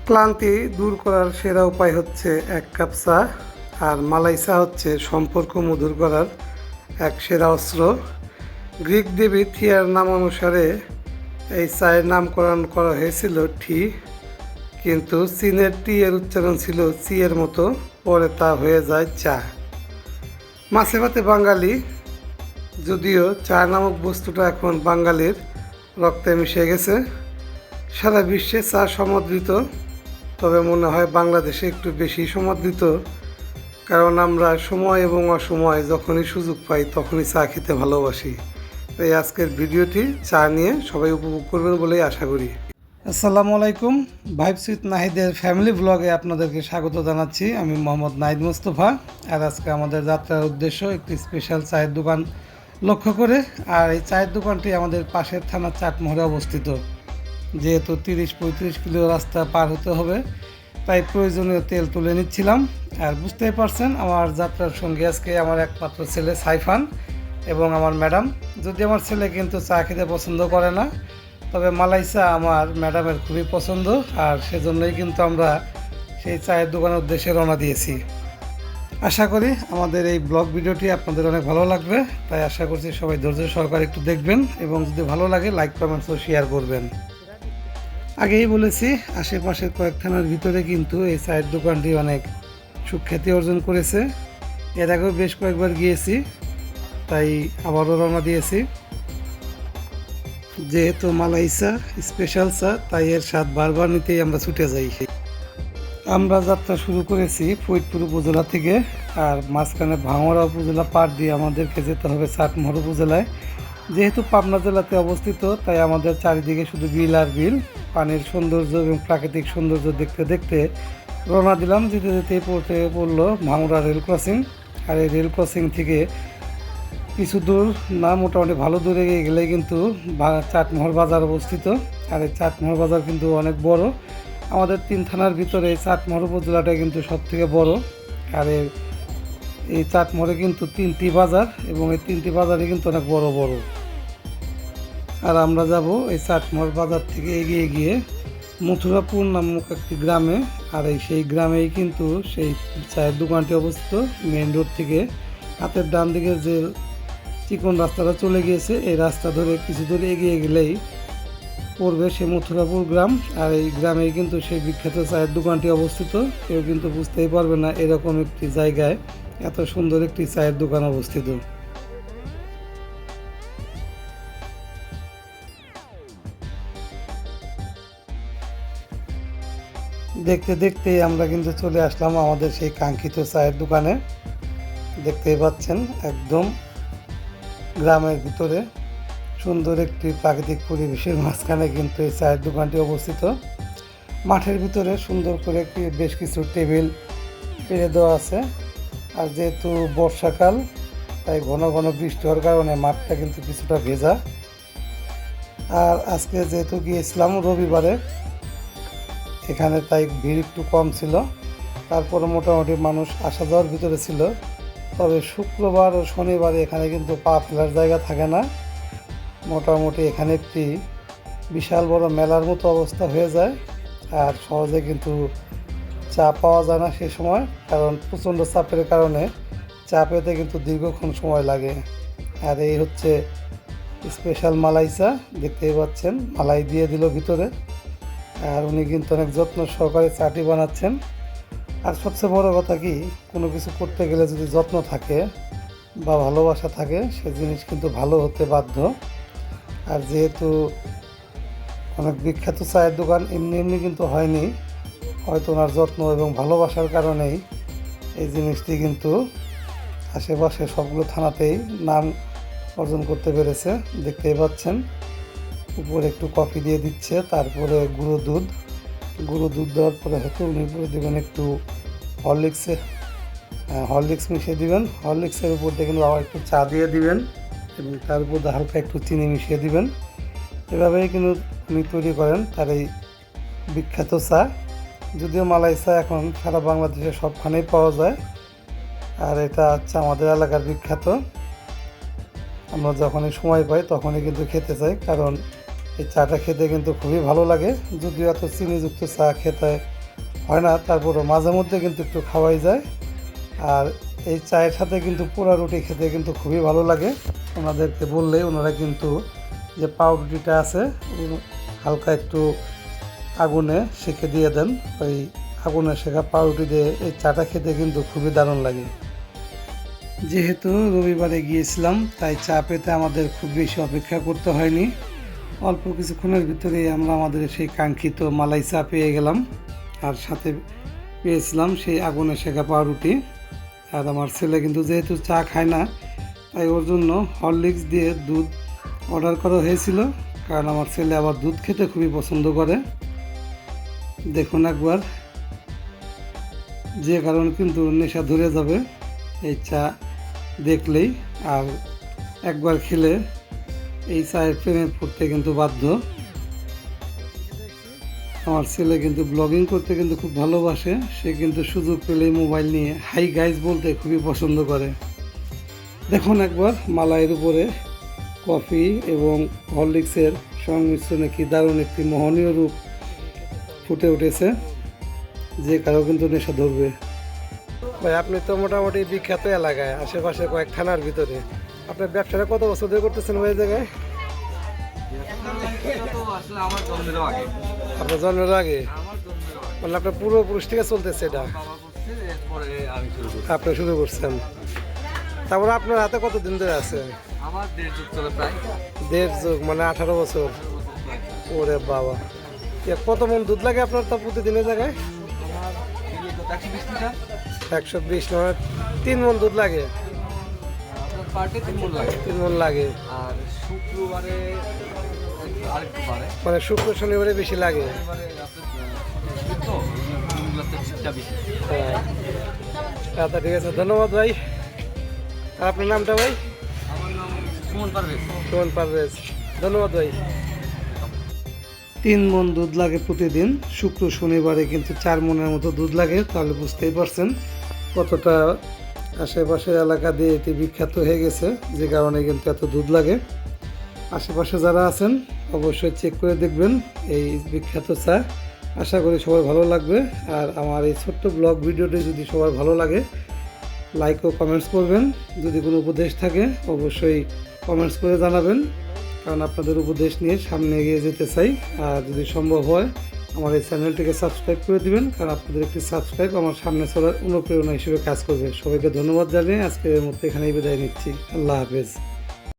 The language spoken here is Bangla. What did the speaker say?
ক্লান্তি দূর করার সেরা উপায় হচ্ছে এক কাপ চা, আর মালাই চা হচ্ছে সম্পর্ক মধুর করার এক সেরা অস্ত্র। গ্রিক দেবী থিয়ার নাম অনুসারে এই চায়ের নামকরণ করা হয়েছিল টি, কিন্তু চীনের টি এর উচ্চারণ ছিল চি এর মতো, পরে তা হয়ে যায় চা। মাছে ভাতে বাঙালি, যদিও চা নামক বস্তুটা এখন বাঙালির রক্তে মিশে গেছে। সারা বিশ্বে চা সমাদৃত, তবে মনে হয় বাংলাদেশে একটু বেশি সমাদৃত, কারণ আমরা সময় এবং অসময় যখনই সুযোগ পাই তখনই চা খেতে ভালোবাসি। তাই আজকের ভিডিওটি চা নিয়ে সবাই উপভোগ করবেন বলেই আশা করি। আসসালামু আলাইকুম, ভাইবস উইথ নাহিদের ফ্যামিলি ব্লগে আপনাদেরকে স্বাগত জানাচ্ছি। আমি মোহাম্মদ নাহিদ মোস্তফা। আর আজকে আমাদের যাত্রার উদ্দেশ্য একটি স্পেশাল চায়ের দোকান লক্ষ্য করে। আর এই চায়ের দোকানটি আমাদের পাশের থানার চাটমোহরে অবস্থিত। যেহেতু 30-35 কিলো রাস্তা পার হতে হবে, তাই প্রয়োজনীয় তেল তুলে নিচ্ছিলাম। আর বুঝতেই পারছেন, আমার যাত্রার সঙ্গে আজকে আমার একমাত্র ছেলে সাইফান এবং আমার ম্যাডাম। যদি আমার ছেলে কিন্তু চা খেতে পছন্দ করে না, তবে মালাই চা আমার ম্যাডামের খুবই পছন্দ, আর সেজন্যই কিন্তু আমরা সেই চায়ের দোকানের উদ্দেশ্যে রওনা দিয়েছি। আশা করি আমাদের এই ব্লগ ভিডিওটি আপনাদের অনেক ভালো লাগবে, তাই আশা করছি সবাই ধৈর্য সহকারে একটু দেখবেন এবং যদি ভালো লাগে লাইক কমেন্টস ও শেয়ার করবেন। আগেই বলেছি, আশেপাশের কয়েক থানার ভিতরে কিন্তু এই চায়ের দোকানটি অনেক সুখ্যাতি অর্জন করেছে। এর আগেও বেশ কয়েকবার গিয়েছি, তাই আবারও রওনা দিয়েছি। যেহেতু মালাই চা স্পেশাল চা, তাই এর স্বাদ বারবার নিতেই আমরা ছুটে যাই। আমরা যাত্রা শুরু করেছি ফরিদপুর উপজেলা থেকে, আর মাঝখানে ভাঙড়া উপজেলা পার দিয়ে আমাদেরকে যেতে হবে চাটমোহর উপজেলায়। যেহেতু পাবনা জেলাতে অবস্থিত, তাই আমাদের চারিদিকে শুধু বিল আর বিল। পানির সৌন্দর্য এবং প্রাকৃতিক সৌন্দর্য দেখতে দেখতে রওনা দিলাম। যেতে যেতেই পড়লো ভাঙড়া রেল ক্রসিং। আর এই রেল ক্রসিং থেকে কিছু দূর না, মোটামুটি ভালো দূরে গেলে কিন্তু চাটমোহর বাজার অবস্থিত। আর এই চাটমোহর বাজার কিন্তু অনেক বড়। আমাদের 3 থানার ভিতরে এই চাটমোহর উপজেলাটা কিন্তু সবথেকে বড়। আর এই চাটমোহরে কিন্তু 3টি বাজার, এবং এই 3টি বাজারই কিন্তু অনেক বড় বড়। আর আমরা যাব এই চাটমোহর বাজার থেকে এগিয়ে গিয়ে মথুরাপুর নামক একটি গ্রামে। আর সেই গ্রামেই কিন্তু সেই চায়ের দোকানটি অবস্থিত। মেইন রোড থেকে হাতের ডান দিকে যে চিকন রাস্তাটা চলে গিয়েছে, এই রাস্তা ধরে কিছু দূর এগিয়ে গেলেই পড়বে সে মথুরাপুর গ্রাম। আর এই গ্রামেই কিন্তু সেই বিখ্যাত চায়ের দোকানটি অবস্থিত। কেউ কিন্তু বুঝতেই পারবে না এরকম একটি জায়গায় এত সুন্দর একটি চায়ের দোকান অবস্থিত। দেখতে দেখতে আমরা কিন্তু চলে আসলাম আমাদের সেই কাঙ্ক্ষিত চায়ের দোকানে। দেখতেই পাচ্ছেন, একদম গ্রামের ভিতরে সুন্দর একটি প্রাকৃতিক পরিবেশের মাঝখানে কিন্তু এই চায়ের দোকানটি অবস্থিত। মাঠের ভিতরে সুন্দর করে বেশ কিছু টেবিল পেরে দেওয়া আছে। আর যেহেতু বর্ষাকাল, তাই ঘন ঘন বৃষ্টি হওয়ার কারণে মাঠটা কিন্তু কিছুটা ভেজা। আর আজকে যেহেতু গিয়েছিলাম রবিবারে, এখানে তাই ভিড় একটু কম ছিল। তারপরে মোটামুটি মানুষ আসা যাওয়ার ভিতরে ছিল। তবে শুক্রবার ও শনিবারে এখানে কিন্তু পা ফেলার জায়গা থাকে না। মোটামুটি এখানে একটি বিশাল বড় মেলার মতো অবস্থা হয়ে যায়। আর সহজে কিন্তু চা পাওয়া যায় না সে সময়, কারণ প্রচণ্ড চাপের কারণে চা পেতে কিন্তু দীর্ঘক্ষণ সময় লাগে। আর এই হচ্ছে স্পেশাল মালাই চা, দেখতেই পাচ্ছেন মালাই দিয়ে দিল ভিতরে। আর উনি কিন্তু অনেক যত্ন সহকারে চাটি বানাচ্ছেন। আর সবচেয়ে বড় কথা কি, কোনো কিছু করতে গেলে যদি যত্ন থাকে বা ভালোবাসা থাকে, সে জিনিস কিন্তু ভালো হতে বাধ্য। আর যেহেতু অনেক বিখ্যাত চায়ের দোকান, এমনি এমনি কিন্তু হয়নি, হয়তো ওনার যত্ন এবং ভালোবাসার কারণেই এই জিনিসটি কিন্তু আশেপাশে সবগুলো থানাতেই নাম অর্জন করতে পেরেছে। দেখতেই পাচ্ছেন উপরে একটু কফি দিয়ে দিচ্ছে, তারপরে গুঁড়ো দুধ দেওয়ার পরে হয়তো উনি উপরে দেবেন একটু হরলিক্স মিশিয়ে দিবেন। হরলিক্সের উপর দিয়ে কিন্তু আবার একটু চা দিয়ে দিবেন, এবং তার উপর হালকা একটু চিনি মিশিয়ে দিবেন। এভাবেই কিন্তু উনি তৈরি করেন তার এই বিখ্যাত চা। যদিও মালাই চা এখন সারা বাংলাদেশে সবখানেই পাওয়া যায়, আর এটা হচ্ছে আমাদের এলাকার বিখ্যাত। আমরা যখনই সময় পাই তখনই কিন্তু খেতে চাই, কারণ এই চাটা খেতে কিন্তু খুবই ভালো লাগে। যদিও এত চিনিযুক্ত চা খেতে হয় না, তারপরও মাঝে মধ্যে কিন্তু একটু খাওয়াই যায়। আর এই চায়ের সাথে কিন্তু পোড়া রুটি খেতে কিন্তু খুবই ভালো লাগে। ওনাদেরকে বললে ওনারা কিন্তু যে পাউরুটিটা আছে হালকা একটু আগুনে সেঁকে দিয়ে দেন। ওই আগুনে শেখা পাউরুটি দিয়ে এই চাটা খেতে কিন্তু খুবই দারুণ লাগে। যেহেতু রবিবারে গিয়েছিলাম তাই চা পেতে আমাদের খুব বেশি অপেক্ষা করতে হয়নি। অল্প কিছুক্ষণের ভিতরেই আমরা আমাদের সেই কাঙ্ক্ষিত মালাই চা পেয়ে গেলাম। আর সাথে পেয়েছিলাম সেই আগুনে শেখা পাউরুটি। আর আমার ছেলে কিন্তু যেহেতু চা খায় না তাই ওর জন্য হরলিক্স দিয়ে দুধ অর্ডার করা হয়েছিল, কারণ আমার ছেলে আবার দুধ খেতে খুবই পছন্দ করে। দেখুন একবার, যে কারণে কিন্তু নেশা ধরে যাবে এই চা দেখলেই। আর একবার খেলে এই চায়ের প্রেমে পড়তে কিন্তু বাধ্য। আমার ছেলে কিন্তু ব্লগিং করতে কিন্তু খুব ভালোবাসে। সে কিন্তু সুযোগ পেলেই মোবাইল নিয়ে হাই গাইজ বলতে খুবই পছন্দ করে। দেখুন একবার মালাইয়ের উপরে কফি এবং হরলিক্সের সংমিশ্রণে কি দারুণ একটি মোহনীয় রূপ ফুটে উঠেছে, যে কারো কিন্তু নেশা ধরবে। ভাই আপনি তো মোটামুটি বিখ্যাত এলাকায়, আশেপাশে কয়েক থানার ভিতরে, আপনার ব্যবসাটা কত বছর ধরে করতেছেন ওই জায়গায়? আপনার জন্মের আগে মানে আপনার পূর্বপুরুষ থেকে চলতেছে এটা, আপনি শুরু করছেন। তারপরে আপনার হাতে কতদিন ধরে আছে? আমার 1.5 যুগ চলে প্রায়। 1.5 যুগ মানে 18 বছর। ওরে বাবা, কত মন দুধ লাগে আপনার তা প্রতিদিনের জায়গায়? আমার 120 লিটার। 120 মানে 3 মন দুধ লাগে? আপনার পার্টে 3 মণ লাগে। 3 মন লাগে। আর শুক্রবারে আরেকটু বাড়ে। মানে শুক্র শনিবারে বেশি লাগে। শনিবারে আপনার তো এগুলোতে চিপটা বেশি। হ্যাঁ আচ্ছা ঠিক আছে, ধন্যবাদ ভাই। আর আপনার নামটা ভাই? আমার নাম সুমন পারভেজ। সুমন পারভেজ, ধন্যবাদ ভাই। 3 মণ দুধ লাগে প্রতিদিন। শুক্র শনিবারে কিন্তু 4 মণের মতো দুধ লাগে। তাহলে বুঝতেই পারছেন কতটা আশেপাশের এলাকা দিয়ে এটি বিখ্যাত হয়ে গেছে, যে কারণে কিন্তু এত দুধ লাগে। আশেপাশে যারা আছেন অবশ্যই চেক করে দেখবেন এই বিখ্যাত চা। আশা করি সবার ভালো লাগবে। আর আমার এই ছোট্ট ব্লগ ভিডিওটি যদি সবার ভালো লাগে লাইক ও কমেন্টস করবেন। যদি কোনো উপদেশ থাকে অবশ্যই কমেন্টস করে জানাবেন, কারণ আপনাদের উপদেশ নিয়ে সামনে এগিয়ে যেতে চাই। আর যদি সম্ভব হয় আমার এই চ্যানেলটিকে সাবস্ক্রাইব করে দিবেন, কারণ আপনাদের একটি সাবস্ক্রাইব আমার সামনে চলার অনুপ্রেরণা হিসেবে কাজ করবে। সবাইকে ধন্যবাদ জানিয়ে আজকের মতো এখানেই বিদায় নিচ্ছি। আল্লাহ হাফেজ।